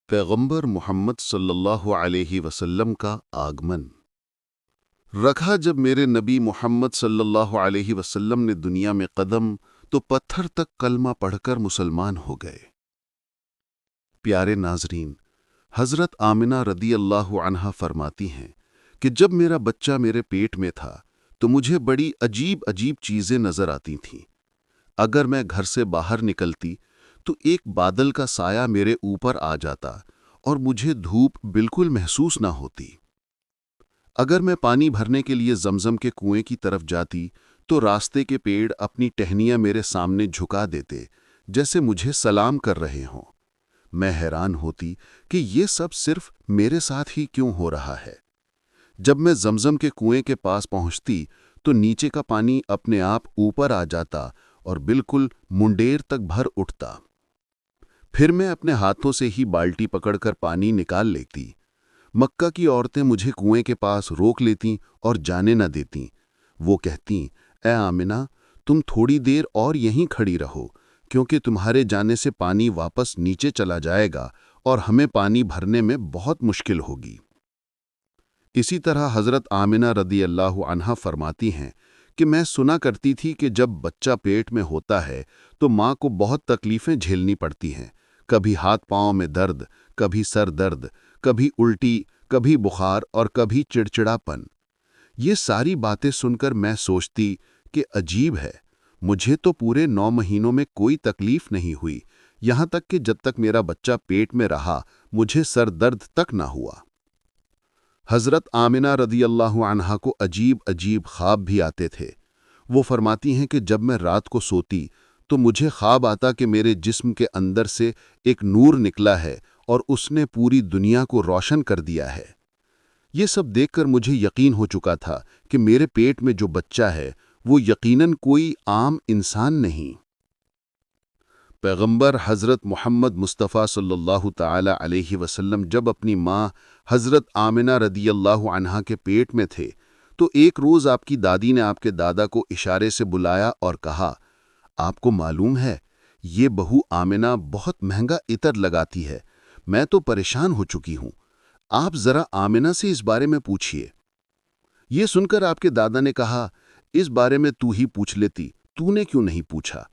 पैगंबर मोहम्मद सल्लल्लाहु अलैहि वसल्लम का आगमन। रखा जब मेरे नबी मोहम्मद सल्लल्लाहु अलैहि वसल्लम ने दुनिया में कदम तो पत्थर तक कलमा पढ़कर मुसलमान हो गए। प्यारे नाजरीन, हज़रत आमिना रदी अल्लाह अन्हा फरमाती हैं कि जब मेरा बच्चा मेरे पेट में था तो मुझे बड़ी अजीब अजीब चीज़ें नज़र आती थीं। अगर मैं घर से बाहर निकलती तो एक बादल का साया मेरे ऊपर आ जाता और मुझे धूप बिल्कुल महसूस ना होती। अगर मैं पानी भरने के लिए जमजम के कुएं की तरफ जाती तो रास्ते के पेड़ अपनी टहनियां मेरे सामने झुका देते, जैसे मुझे सलाम कर रहे हों। मैं हैरान होती कि ये सब सिर्फ मेरे साथ ही क्यों हो रहा है। जब मैं जमजम के कुएं के पास पहुंचती तो नीचे का पानी अपने आप ऊपर आ जाता और बिल्कुल मुंडेर तक भर उठता। फिर मैं अपने हाथों से ही बाल्टी पकड़कर पानी निकाल लेती। मक्का की औरतें मुझे कुएं के पास रोक लेतीं और जाने न देतीं। वो कहतीं, ए आमिना, तुम थोड़ी देर और यहीं खड़ी रहो, क्योंकि तुम्हारे जाने से पानी वापस नीचे चला जाएगा और हमें पानी भरने में बहुत मुश्किल होगी। इसी तरह हज़रत आमिना रदी अल्लाह अन्हा फरमाती हैं कि मैं सुना करती थी कि जब बच्चा पेट में होता है तो माँ को बहुत तकलीफ़ें झेलनी पड़ती हैं। कभी हाथ पाँव में दर्द, कभी सर दर्द, कभी उल्टी, कभी बुखार और कभी चिड़चिड़ापन। ये सारी बातें सुनकर मैं सोचती कि अजीब है, मुझे तो पूरे 9 महीनों में कोई तकलीफ़ नहीं हुई, यहाँ तक कि जब तक मेरा बच्चा पेट में रहा मुझे सर दर्द तक ना हुआ। हज़रत आमिना रदी अल्लाह अन्हा को अजीब अजीब ख्वाब भी आते थे। वो फरमाती हैं कि जब मैं रात को सोती तो मुझे ख्वाब आता कि मेरे जिस्म के अंदर से एक नूर निकला है और उसने पूरी दुनिया को रोशन कर दिया है। ये सब देखकर मुझे यकीन हो चुका था कि मेरे पेट में जो बच्चा है वो यकीनन कोई आम इंसान नहीं। पैगंबर हज़रत मोहम्मद मुस्तफ़ा सल्लल्लाहु ताला अलैहि वसल्लम जब अपनी माँ हज़रत आमिना रदी अल्लाह अन्हा के पेट में थे तो एक रोज़ आपकी दादी ने आपके दादा को इशारे से बुलाया और कहा, आपको मालूम है ये बहू आमिना बहुत महंगा इतर लगाती है, मैं तो परेशान हो चुकी हूँ, आप ज़रा आमिना से इस बारे में पूछिए। ये सुनकर आपके दादा ने कहा, इस बारे में तू ही पूछ लेती, तूने क्यों नहीं पूछा?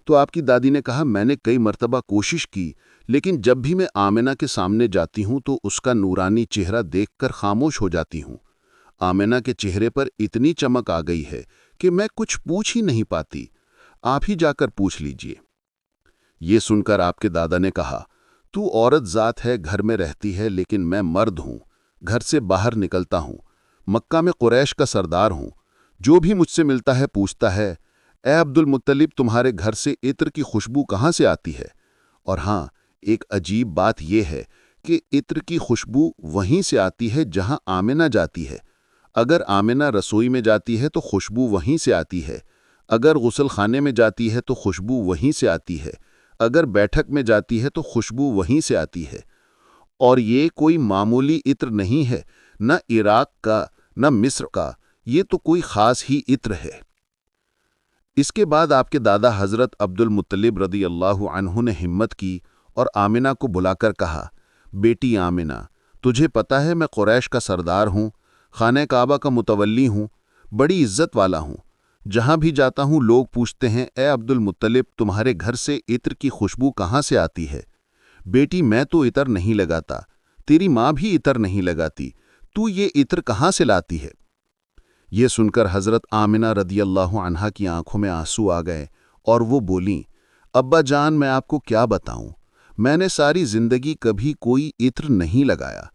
तो आपकी दादी ने कहा, मैंने कई मर्तबा कोशिश की, लेकिन जब भी मैं आमिना के सामने जाती हूँ तो उसका नूरानी चेहरा देखकर खामोश हो जाती हूँ। आमिना के चेहरे पर इतनी चमक आ गई है कि मैं कुछ पूछ ही नहीं पाती, आप ही जाकर पूछ लीजिए। ये सुनकर आपके दादा ने कहा, तू औरत ज़ात है, घर में रहती है, लेकिन मैं मर्द हूँ, घर से बाहर निकलता हूँ, मक्का में कुरैश का सरदार हूँ। जो भी मुझसे मिलता है पूछता है, ए अब्दुल मुत्तलिब, तुम्हारे घर से इत्र की खुशबू कहाँ से आती है? और हाँ, एक अजीब बात यह है कि इत्र की खुशबू वहीं से आती है जहाँ आमिना जाती है। अगर आमिना रसोई में जाती है तो खुशबू वहीं से आती है, अगर गुसल खाने में जाती है तो खुशबू वहीं से आती है, अगर बैठक में जाती है तो खुशबू वहीं से आती है। और ये कोई मामूली इत्र नहीं है, न इराक का न मिस्र का, ये तो कोई ख़ास ही इत्र है। इसके बाद आपके दादा हज़रत अब्दुल मुत्तलिब रदी अल्लाह अन्हु ने हिम्मत की और आमिना को बुलाकर कहा, बेटी आमिना, तुझे पता है मैं कुरैश का सरदार हूँ, खाने काबा का मुतवल्ली हूँ, बड़ी इज्जत वाला हूँ। जहाँ भी जाता हूँ लोग पूछते हैं, ए अब्दुल मुत्तलिब, तुम्हारे घर से इत्र की खुशबू कहाँ से आती है? बेटी, मैं तो इतर नहीं लगाता, तेरी माँ भी इतर नहीं लगाती, तू ये इत्र कहाँ से लाती है? ये सुनकर हज़रत आमिना रदी अल्लाह अन्हा की आंखों में आंसू आ गए और वो बोलीं, अब्बा जान, मैं आपको क्या बताऊं, मैंने सारी जिंदगी कभी कोई इत्र नहीं लगाया,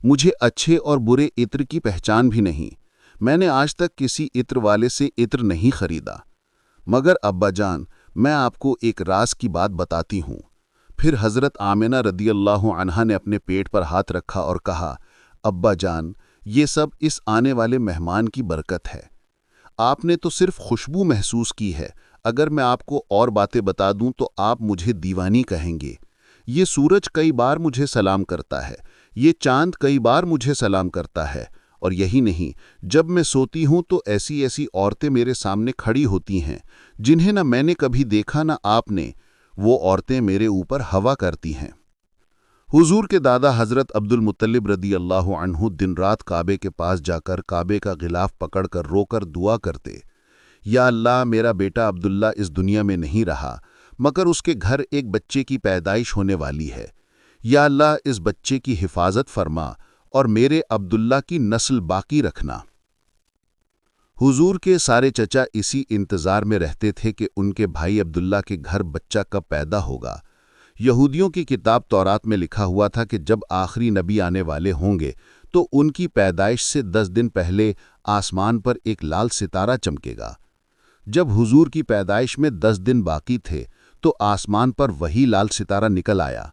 मुझे अच्छे और बुरे इत्र की पहचान भी नहीं, मैंने आज तक किसी इत्र वाले से इत्र नहीं खरीदा। मगर अब्बा जान, मैं आपको एक राज की बात बताती हूँ। फिर हज़रत आमिना रदी अल्लाह अन्हा ने अपने पेट पर हाथ रखा और कहा, अब्बा जान, ये सब इस आने वाले मेहमान की बरकत है। आपने तो सिर्फ खुशबू महसूस की है, अगर मैं आपको और बातें बता दूं तो आप मुझे दीवानी कहेंगे। ये सूरज कई बार मुझे सलाम करता है, ये चांद कई बार मुझे सलाम करता है, और यही नहीं, जब मैं सोती हूं तो ऐसी ऐसी औरतें मेरे सामने खड़ी होती हैं जिन्हें न मैंने कभी देखा न आपने। वो औरतें मेरे ऊपर हवा करती हैं। हुजूर के दादा हजरत अब्दुल मुत्तलिब रदी अल्लाह अन्हु दिन रात काबे के पास जाकर काबे का गिलाफ पकड़कर रोकर दुआ करते, या अल्लाह, मेरा बेटा अब्दुल्ला इस दुनिया में नहीं रहा मगर उसके घर एक बच्चे की पैदाइश होने वाली है। या अल्लाह, इस बच्चे की हिफाजत फरमा और मेरे अब्दुल्ला की नस्ल बाकी रखना। हुजूर के सारे चचा इसी इंतज़ार में रहते थे कि उनके भाई अब्दुल्ला के घर बच्चा कब पैदा होगा। यहूदियों की किताब तौरात में लिखा हुआ था कि जब आखिरी नबी आने वाले होंगे तो उनकी पैदाइश से 10 दिन पहले आसमान पर एक लाल सितारा चमकेगा। जब हुजूर की पैदाइश में 10 दिन बाकी थे तो आसमान पर वही लाल सितारा निकल आया।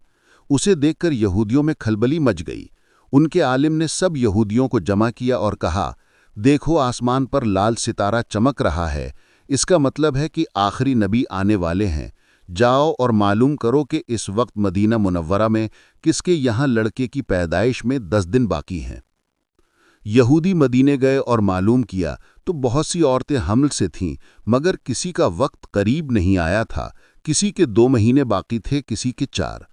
उसे देखकर यहूदियों में खलबली मच गई। उनके आलिम ने सब यहूदियों को जमा किया और कहा, देखो, आसमान पर लाल सितारा चमक रहा है, इसका मतलब है कि आखिरी नबी आने वाले हैं। जाओ और मालूम करो कि इस वक्त मदीना मुनव्वरा में किसके यहाँ लड़के की पैदाइश में 10 दिन बाकी हैं। यहूदी मदीने गए और मालूम किया तो बहुत सी औरतें हमल से थीं, मगर किसी का वक्त करीब नहीं आया था। किसी के 2 महीने बाकी थे, किसी के 4।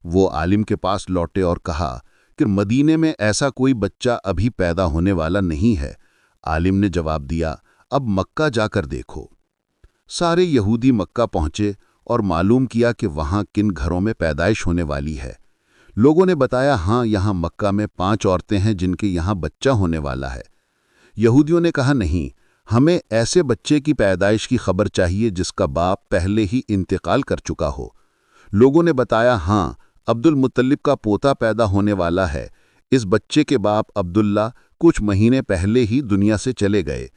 वो आलिम के पास लौटे और कहा कि मदीने में ऐसा कोई बच्चा अभी पैदा होने वाला नहीं है। आलिम ने जवाब दिया, अब मक्का जाकर देखो। सारे यहूदी मक्का पहुंचे और मालूम किया कि वहां किन घरों में पैदाइश होने वाली है। लोगों ने बताया, हाँ, यहाँ मक्का में 5 औरतें हैं जिनके यहाँ बच्चा होने वाला है। यहूदियों ने कहा, नहीं, हमें ऐसे बच्चे की पैदाइश की खबर चाहिए जिसका बाप पहले ही इंतकाल कर चुका हो। लोगों ने बताया, हाँ, अब्दुल मुत्तलिब का पोता पैदा होने वाला है। इस बच्चे के बाप अब्दुल्ला कुछ महीने पहले ही दुनिया से चले गए।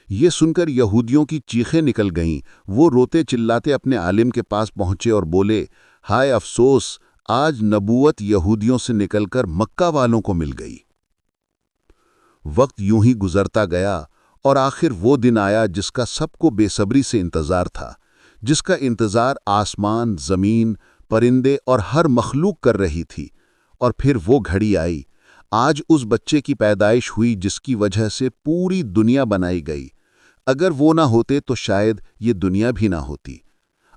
ये सुनकर यहूदियों की चीखें निकल गईं। वो रोते चिल्लाते अपने आलिम के पास पहुंचे और बोले, हाय अफसोस, आज नबूवत यहूदियों से निकलकर मक्का वालों को मिल गई। वक्त यूं ही गुजरता गया और आखिर वो दिन आया जिसका सबको बेसब्री से इंतजार था, जिसका इंतजार आसमान, जमीन, परिंदे और हर मखलूक कर रही थी। और फिर वो घड़ी आई। आज उस बच्चे की पैदाइश हुई जिसकी वजह से पूरी दुनिया बनाई गई। अगर वो ना होते तो शायद ये दुनिया भी ना होती।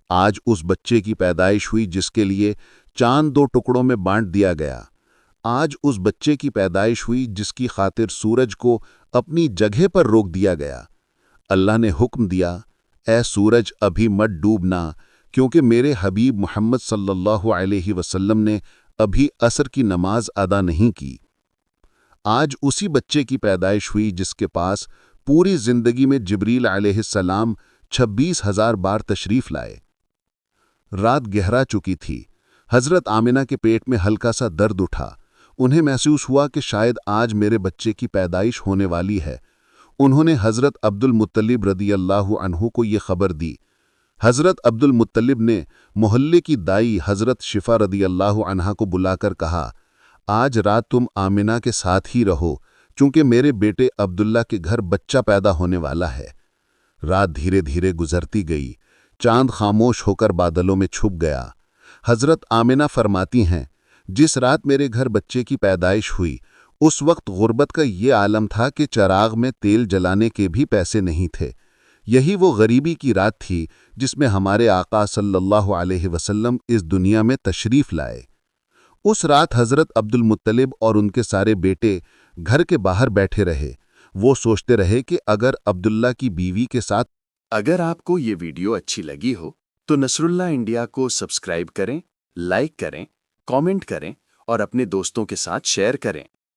आज उस बच्चे की पैदाइश हुई जिसके लिए चांद 2 टुकड़ों में बांट दिया गया। आज उस बच्चे की पैदाइश हुई जिसकी खातिर सूरज को अपनी जगह पर रोक दिया गया। अल्लाह ने हुक्म दिया, ऐ सूरज, अभी मत डूबना, क्योंकि मेरे हबीब मोहम्मद सल्लल्लाहु अलैहि वसल्लम ने अभी असर की नमाज अदा नहीं की। आज उसी बच्चे की पैदाइश हुई जिसके पास पूरी जिंदगी में जिब्रील अलैहिस्सलाम 26,000 बार तशरीफ लाए। रात गहरा चुकी थी। हजरत आमिना के पेट में हल्का सा दर्द उठा। उन्हें महसूस हुआ कि शायद आज मेरे बच्चे की पैदाइश होने वाली है। उन्होंने हजरत अब्दुल मुत्तलिब रदी अल्लाह अन्हु को ये खबर दी। हजरत अब्दुल मुत्तलिब ने मोहल्ले की दाई हजरत शिफा रदी अल्लाह अन्हा को बुलाकर कहा, आज रात तुम आमिना के साथ ही रहो, चूंकि मेरे बेटे अब्दुल्ला के घर बच्चा पैदा होने वाला है। रात धीरे धीरे गुजरती गई। चांद खामोश होकर बादलों में छुप गया। हजरत आमिना फरमाती हैं, जिस रात मेरे घर बच्चे की पैदाइश हुई उस वक्त गुर्बत का ये आलम था कि चराग में तेल जलाने के भी पैसे नहीं थे। यही वो गरीबी की रात थी जिसमें हमारे आका सल्लल्लाहु अलैहि वसल्लम इस दुनिया में तशरीफ लाए। उस रात हजरत अब्दुल मुत्तलिब और उनके सारे बेटे घर के बाहर बैठे रहे। वो सोचते रहे कि अगर अब्दुल्ला की बीवी के साथ। अगर आपको ये वीडियो अच्छी लगी हो तो नसरुल्लाह इंडिया को सब्सक्राइब करें, लाइक करें, कमेंट करें और अपने दोस्तों के साथ शेयर करें।